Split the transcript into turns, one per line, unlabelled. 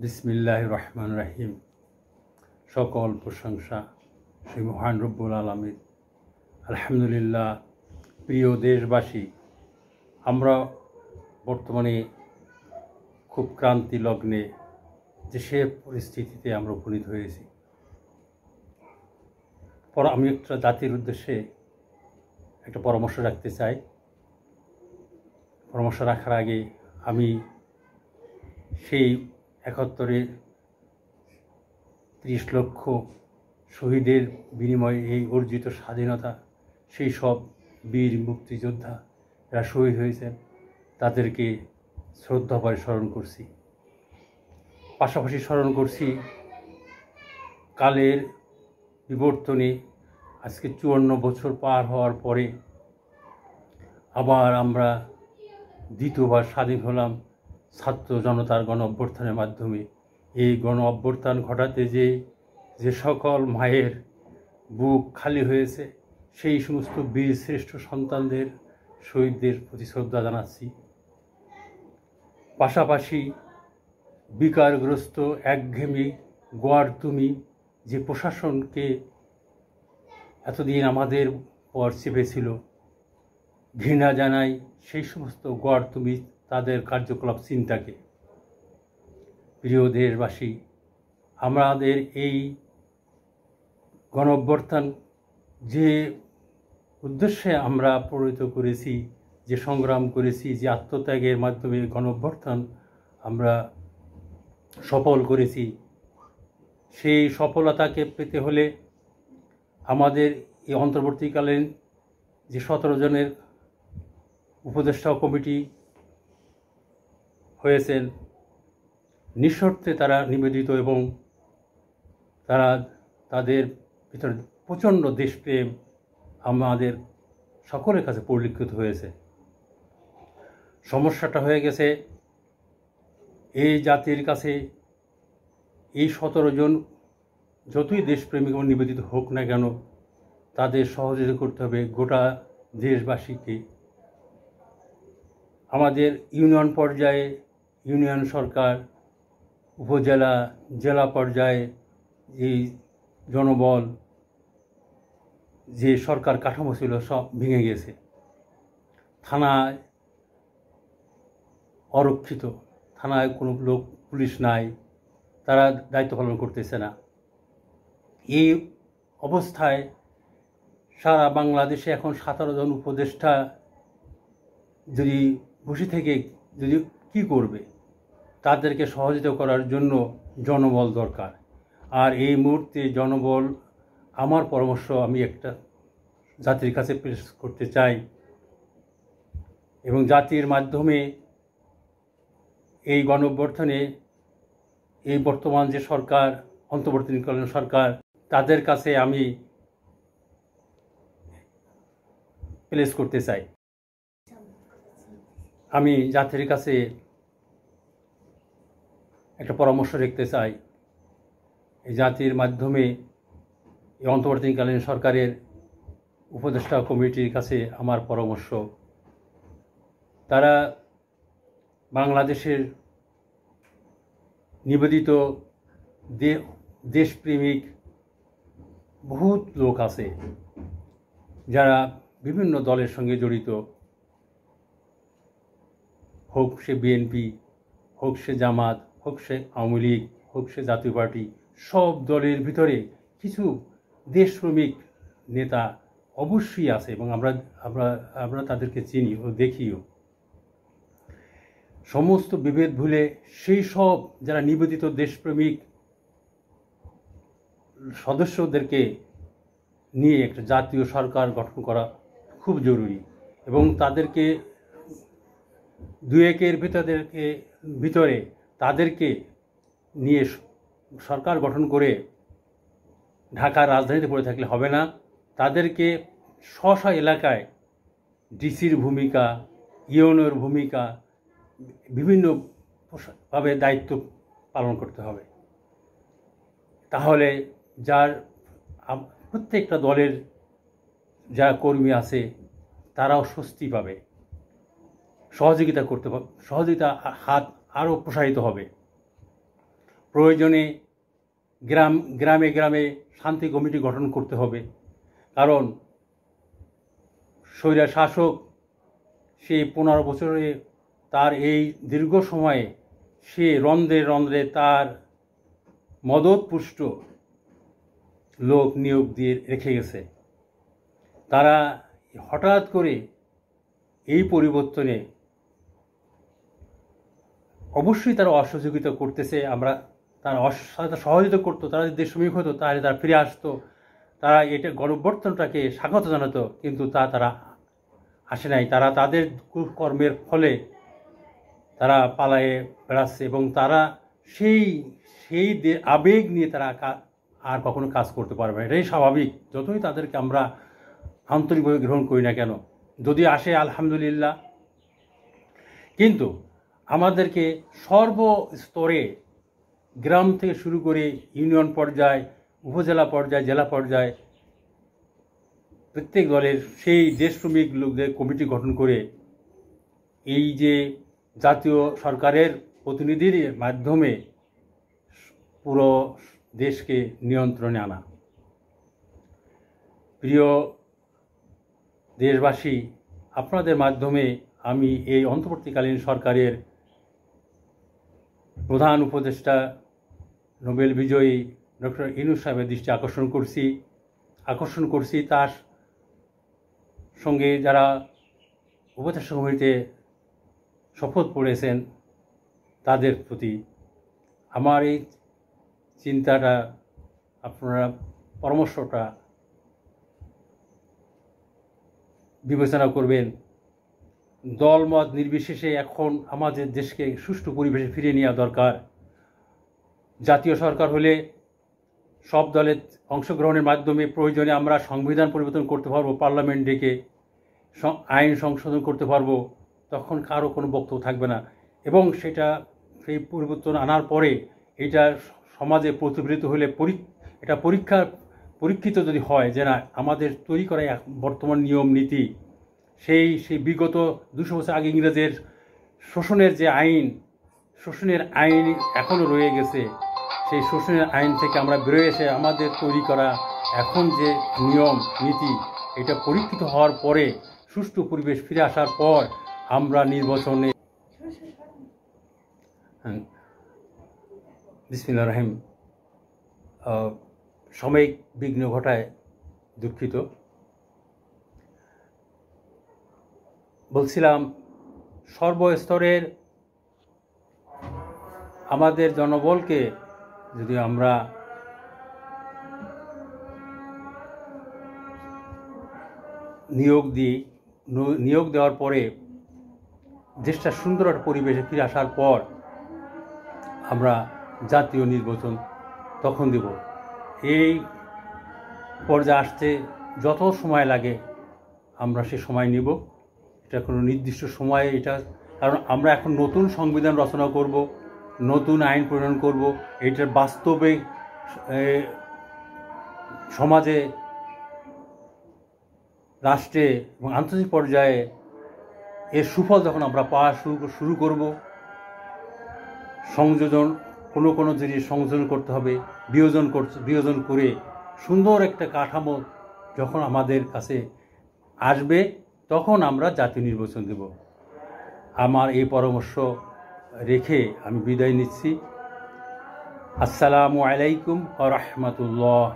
বিসমিল্লাহির রহমানির রহিম। সকল প্রশংসা সেই মহান রব্বুল আলামিন। আলহামদুলিল্লাহ। প্রিয় দেশবাসী, আমরা বর্তমানে খুব ক্রান্তি লগ্নে দেশের পরিস্থিতিতে আমরা উপনীত হয়েছি। আমি একটা জাতির উদ্দেশ্যে একটা পরামর্শ রাখতে চাই। পরামর্শ রাখার আগে আমি সেই ৭১-এর ৩০ লক্ষ শহীদের বিনিময়ে এই অর্জিত স্বাধীনতা, সেই সব বীর মুক্তিযোদ্ধা যারা শহীদ হয়েছেন তাদেরকে শ্রদ্ধাভরে স্মরণ করছি। পাশাপাশি স্মরণ করছি কালের বিবর্তনে আজকে ৫৪ বছর পার হওয়ার পরে আবার আমরা দ্বিতীয়বার স্বাধীন হলাম ছাত্র জনতার গণ অভ্যুত্থানের মাধ্যমে। এই গণ অভ্যুত্থান ঘটাতে যে সকল মায়ের বুক খালি হয়েছে, সেই সমস্ত বীর শ্রেষ্ঠ সন্তানদের, শহীদদের প্রতি শ্রদ্ধা জানাচ্ছি। পাশাপাশি বিকারগ্রস্ত একঘেয়েমি গোয়ার্তুমি যে প্রশাসনকে এতদিন আমাদের পর চেপেছিল, ঘৃণা জানাই সেই সমস্ত গোয়ার্তুমি তাদের কার্যকলাপ চিন্তাকে। প্রিয় দেশবাসী, আমাদের এই গণ অভ্যুত্থান যে উদ্দেশ্যে আমরা পরিণত করেছি, যে সংগ্রাম করেছি, যে আত্মত্যাগের মাধ্যমে গণ অভ্যুত্থান আমরা সফল করেছি, সেই সফলতাকে পেতে হলে আমাদের এই অন্তর্বর্তীকালীন যে ১৭ জনের উপদেষ্টা কমিটি হয়েছেন, নিঃশর্তে তারা নিবেদিত এবং তাদের ভিতরে প্রচণ্ড দেশপ্রেম আমাদের সকলের কাছে পরিলক্ষিত হয়েছে। সমস্যাটা হয়ে গেছে এই জাতির কাছে এই ১৭ জন যতই দেশপ্রেমিক এবং নিবেদিত হোক না কেন, তাদের সহযোগিতা করতে হবে গোটা দেশবাসীকে। আমাদের ইউনিয়ন পর্যায়ে ইউনিয়ন সরকার, উপজেলা, জেলা পর্যায়ে এই জনবল যে সরকার কাঠামো ছিল সব ভেঙে গেছে। থানায় অরক্ষিত, থানায় কোনো লোক পুলিশ নাই, তারা দায়িত্ব পালন করতেছে না। এই অবস্থায় সারা বাংলাদেশে এখন ১৭ জন উপদেষ্টা যদি বসে থেকে যদি কি করবে, তাদেরকে সহযোগিতা করার জন্য জনবল দরকার। আর এই মুহূর্তে জনবল, আমার পরামর্শ আমি একটা জাতির কাছে পেশ করতে চাই এবং জাতির মাধ্যমে এই গণ অভ্যুত্থানে এই বর্তমান যে সরকার, অন্তর্বর্তীকালীন সরকার, তাদের কাছে আমি প্লেস করতে চাই। আমি জাতির কাছে একটা পরামর্শ রাখতে চাই। এই জাতির মাধ্যমে এই অন্তর্বর্তীকালীন সরকারের উপদেষ্টা কমিটির কাছে আমার পরামর্শ, তারা বাংলাদেশের নিবেদিত দেশপ্রেমিক বহুত লোক আছে যারা বিভিন্ন দলের সঙ্গে জড়িত, হোক সে বিএনপি, হোক সে জামাত, হোক সে আওয়ামী লীগ, হোক সে জাতীয় পার্টি, সব দলের ভিতরে কিছু দেশপ্রেমিক নেতা অবশ্যই আছে এবং আমরা তাদেরকে চিনি ও দেখিও। সমস্ত বিভেদ ভুলে সেই সব যারা নিবেদিত দেশপ্রেমিক সদস্যদেরকে নিয়ে একটা জাতীয় সরকার গঠন করা খুব জরুরি এবং তাদেরকে দুয়েকের ভিতরে তাদেরকে নিয়ে সরকার গঠন করে ঢাকার রাজধানীতে পড়ে থাকলে হবে না। তাদেরকে স্ব এলাকায় ডিসির ভূমিকা, ইউনোর ভূমিকা বিভিন্নভাবে দায়িত্ব পালন করতে হবে। তাহলে যার প্রত্যেকটা দলের যারা কর্মী আছে তারাও স্বস্তি পাবে, সহযোগিতা হাত আরও প্রসারিত হবে। প্রয়োজনে গ্রামে গ্রামে শান্তি কমিটি গঠন করতে হবে। কারণ স্বৈরা শাসক সে 15 বছরে তার এই দীর্ঘ সময়ে সে রন্ধ্রে রন্ধ্রে তার মদতপুষ্ট লোক নিয়োগ দিয়ে রেখে গেছে। তারা হঠাৎ করে এই পরিবর্তনে অবশ্যই তারা অসহযোগিতা করতেছে। আমরা তারা সহযোগিতা করতো, তারা যদি দেশপ্রেমিক হতো তাহলে তারা ফিরে আসতো, তারা এটা গণঅভ্যুত্থানটাকে স্বাগত জানাতো, কিন্তু তারা আসে নাই। তারা তাদের কর্মের ফলে তারা পালায়ে বেড়াচ্ছে এবং তারা সেই আবেগ নিয়ে তারা আর কখনো কাজ করতে পারবে না। এটাই স্বাভাবিক, যতই তাদেরকে আমরা আন্তরিকভাবে গ্রহণ করি না কেন। যদি আসে আলহামদুলিল্লাহ, কিন্তু আমাদেরকে সর্বস্তরে গ্রাম থেকে শুরু করে ইউনিয়ন পর্যায়, উপজেলা পর্যায়, জেলা পর্যায় প্রত্যেক দলের সেই দেশপ্রেমিক লোকদের কমিটি গঠন করে এই যে জাতীয় সরকারের প্রতিনিধির মাধ্যমে পুরো দেশকে নিয়ন্ত্রণে আনা। প্রিয় দেশবাসী, আপনাদের মাধ্যমে আমি এই অন্তর্বর্তীকালীন সরকারের প্রধান উপদেষ্টা নোবেল বিজয়ী ডক্টর ইউনূস সাহেবের দৃষ্টি আকর্ষণ করছি। তার সঙ্গে যারা উপদেষ্টা কমিটিতে শপথ পড়েছেন তাদের প্রতি আমার এই চিন্তাটা, আপনারা পরামর্শটা বিবেচনা করবেন। দলমত নির্বিশেষে এখন আমাদের দেশকে সুষ্ঠু পরিবেশে ফিরিয়ে নেওয়া দরকার। জাতীয় সরকার হলে সব দলের অংশগ্রহণের মাধ্যমে প্রয়োজনে আমরা সংবিধান পরিবর্তন করতে পারবো, পার্লামেন্ট ডেকে আইন সংশোধন করতে পারবো, তখন কারো কোনো বক্তব্য থাকবে না। এবং সেই পরিবর্তন আনার পরে এটা সমাজে প্রতিফলিত হলে এটা পরীক্ষিত যদি হয় যে না, আমাদের তৈরি করা বর্তমান নিয়ম নীতি সেই বিগত 200 বছর আগে ইংরেজের শোষণের আইন এখনও রয়ে গেছে। সেই শোষণের আইন থেকে আমরা বেরোয় এসে আমাদের তৈরি করা এখন যে নিয়ম নীতি, এটা পরীক্ষিত হওয়ার পরে সুষ্ঠু পরিবেশ ফিরে আসার পর আমরা নির্বাচনে বিসমিল্লাহির রহমানির রহিম, সাময়িক বিঘ্ন ঘটায় দুঃখিত। বলছিলাম, সর্বস্তরের আমাদের জনবলকে যদি আমরা নিয়োগ দেওয়ার পরে দেশটা সুন্দর একটা পরিবেশে ফিরে আসার পর আমরা জাতীয় নির্বাচন তখন দেব। এই পর্যায়ে আসতে যত সময় লাগে আমরা সে সময় নেব। এটা কোনো নির্দিষ্ট সময়ে কারণ আমরা এখন নতুন সংবিধান রচনা করব, নতুন আইন প্রণয়ন করব। এটার বাস্তবে সমাজে, রাষ্ট্রে এবং আন্তর্জাতিক পর্যায়ে এর সুফল যখন আমরা পাওয়া শুরু করব, কোনো জিনিস সংযোজন করতে হবে, বিয়োজন করে সুন্দর একটা কাঠামো যখন আমাদের কাছে আসবে, তখন আমরা জাতীয় নির্বাচন দেব। আমার এই পরামর্শ রেখে আমি বিদায় নিচ্ছি। আসসালামু আলাইকুম ওয়া রাহমাতুল্লাহ।